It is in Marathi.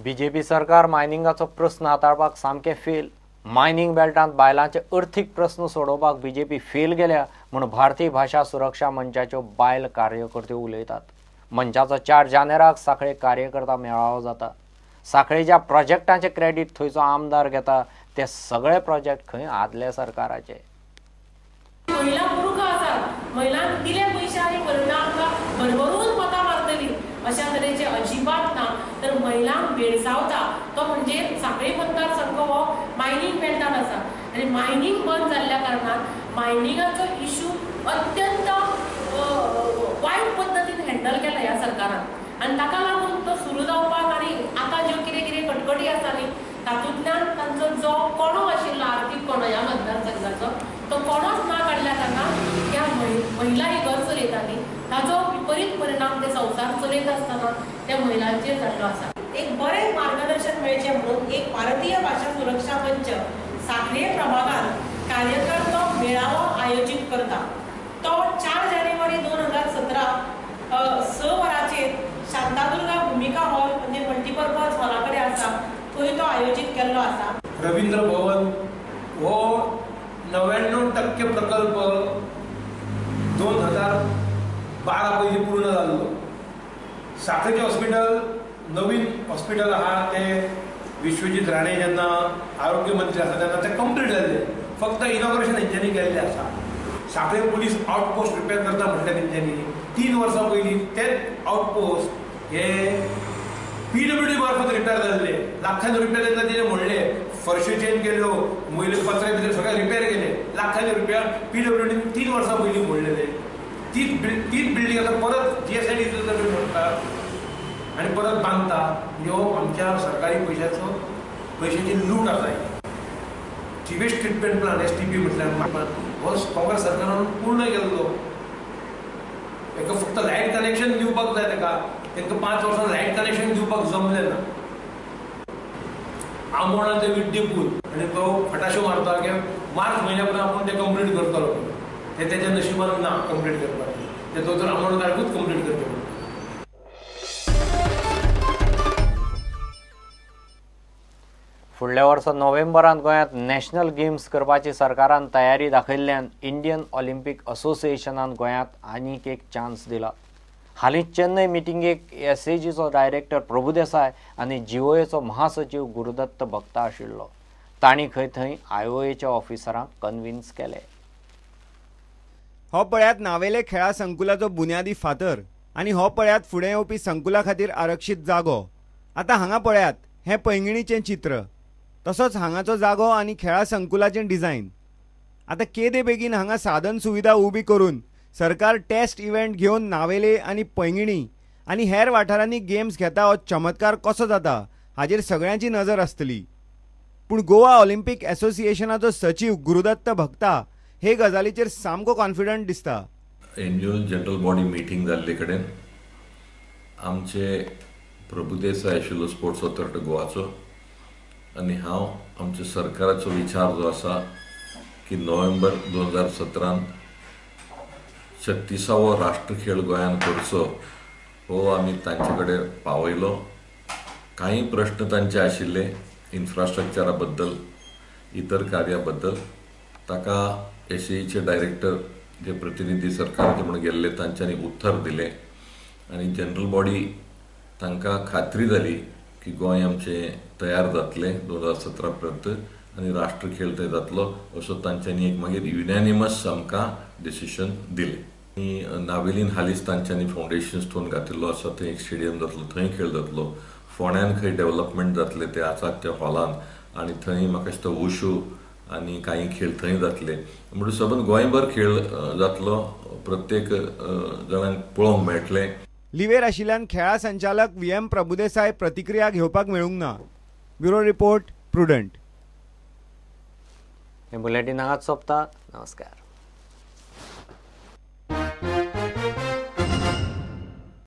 बीजेपी सरकार मायनिंगाचो प्रश्न हाताळपाक सामके फेल। मायनिंग बेल्टांत बायलांचे अर्थीक प्रश्न सोडोवपाक बीजेपी फेल गेल्या म्हूण भारतीय भाषा सुरक्षा मंचाच्यो बायल कार्यकर्त्यो उलयतात। मंचाचो 4 जानेराक सांखळे कार्यकर्ता मेळावो जाता। सांखळे ज्या प्रोजेक्टांचे क्रेडीट थंयचो आमदार घेता ते सगळे प्रोजेक्ट खंय आदल्या सरकाराचे। महिला पुरुष आसात, महिलांक दिले पैसे आनी परिणाम भरभरून मतां मारतली अशा तरेचे अजिबात ना। तर महिलांक भेडसावता तो म्हणजे सांखळे मतदारसंघ हो मायनिंग बेल्टांत आसा आनी मायनिंग बंद जाल्ल्या कारणान मायनिंगाचो इशू अत्यंत वायट पद्धतीन हँडल केला ह्या सरकारान आनी ताका लागून तो सुरू जावपाक आनी आतां ज्यो कितें कटकटी आसा न्ही तातूंतल्यान तांचो जो कोणो आशिल्लो आर्थीक कोणो ह्या मतदारसंघाचो तो कोणोच ना काडल्या कारणान त्या महिला ही घर चलयताली ताचो विपरीत परिणाम ते संवसार चलयत आसतना त्या महिलांचेर जाल्लो आसा। एक बरें मार्गदर्शन मेळचें म्हणून एक भारतीय भाषा सुरक्षा मंच सांखळे प्रभागांत कार्यकर्तो मेळावो आयोजीत करता। तो 4 जानेवारी 2017 6 वरांचेर शांतादुर्गा भूमिका हॉल म्हणजे मल्टीपर्पज हॉला कडेन आसा थंय तो आयोजीत केल्लो आसा। रवींद्र भवन हो 99% प्रकल्प 2012 पयलीं पूर्ण जाल्लो। सांखळेचें हॉस्पिटल नवीन हॉस्पिटल आहा ते विश्वजीत राणे जेन्ना आरोग्य मंत्री आसा तेन्ना ते कंप्लीट जाल्ले, फक्त इनॉग्रेशन हेंच्यांनी केल्लें आसा। सांखळे पुलीस आउटपोस्ट रिपेर करता म्हटलें तेंच्यांनी 3 वर्सां पयलीं तेच आउटपोस्ट हे PWD मार्फत रिपेर जाल्ले, लाखांनी रुपया तेन्ना तेणे म्हणले फरशी चेंज केल्यो, मोहिले पत्रे भितर सगळे रिपेर केले, लाखांनी रुपया PWD 3 वर्सां पयलीं म्हणलेले। तीच बिल्डींग आतां परत GSID म्हणटा आनी परत बांदता म्हणजे हो आमच्या सरकारी पैशाची लूट आसा। सिवेज ट्रिटमेंट प्लान STP म्हटल्यार हो काँग्रेस सरकारान पूर्ण केल्लो। ताका फक्त लायट कनेक्शन दिवपाक जाय, तांकां 5 वर्सां लायट कनेक्शन दिवपाक जमलें ना। आमोणा ते विड्डी पूल आनी तो फटाशो मारता की मार्च म्हयन्या पर्यंत आपूण ते कंप्लीट करतलो, ते तेच्या नशिबान ना कंप्लीट करपाक, ते तो तर आमोणकाराकूच कंप्लीट करतलो। फुडल्या वर्सा नोव्हेंबरांत गोंयांत नॅशनल गेम्स करपाची सरकारान तयारी दाखयल्ल्यान इंडियन ऑलिंपीक असोसिएशनान गोंयांत आनीक एक चान्स दिला। हालींच चेन्नय मिटिंगेक SAGचो डायरेक्टर प्रभुदेसाय आनी GOAचो महासचिव गुरुदत्त भक्ता आशिल्लो। तांणी थंय IOAच्या ऑफिसरांक कन्विन्स केले। हो पळयात नावेले खेळा संकुलाचो बुन्यादी फातर आनी हो पळयात फुडें येवपी संकुला खातीर आरक्षीत जागो। आतां हांगा पळयात हें पैंगीणीचें चित्र, तसोच हांगाचो जागो आनी खेळा संकुलाचें डिझायन। आतां केदे बेगीन हांगा साधन सुविधा उबी करून सरकार टेस्ट इव्हेंट घेवन नावेले आनी पैंगीणी आनी हेर वाठारांनी गेम्स घेता हो चमत्कार कसो जाता हाचेर सगळ्यांची नजर आसतली। पूण गोवा ऑलिंपीक असोसिएशनाचो सचिव गुरुदत्त भक्ता हे गजालीचेर सामको कॉन्फिडंट दिसता। एन्युअल जनरल बॉडी मिटींग जाल्ले कडेन आमचे प्रभुदेसाय आशिल्लो स्पोर्ट्स ऑथॉरिटी गोवाचो आनी हांव आमच्या सरकाराचो विचार जो आसा की नोव्हेंबर 2017 36वो राष्ट्र खेळ गोंयान करचो हो आमी तांचे कडेन पावयलो। काही प्रश्न तांचे आशिल्ले इन्फ्रास्ट्रक्चरा बद्दल, इतर कार्या बद्दल, ताका SAGचे डायरेक्टर जे प्रतिनिधी सरकाराचे म्हणून गेल्ले तांच्यांनी उत्तर दिले आनी जनरल बॉडी तांकां खात्री जाली की गोंय आमचें तयार जातलें 2017 पर्यंत आनी राष्ट्र खेळ थंय जातलो असो तांच्यांनी एक मागीर युनॅनिमस आमकां डिसिशन दिलें। आनी नावेलीन हालींच तांच्यांनी फावंडेशन स्टोन घातिल्लो आसा, थंय एक स्टेडियम जातलो, थंय खेळ जातलो। फोंड्यान खंय डेव्हलपमेंट जातले ते आसात त्या हॉलान आनी थंय म्हाका दिसता वुशू आनी काही खेळ थंय जातले। म्हणून सबंद गोंयभर खेळ जातलो, प्रत्येक जाणांक पळोवंक मेळटलें। लिव्हेर आशिल्ल्यान खेळा संचालक VM प्रभुदेसाय प्रतिक्रिया घेवपाक मेळूंक ना। Bureau report prudent. हे बुलेटिन हांगाच सोंपता। नमस्कार।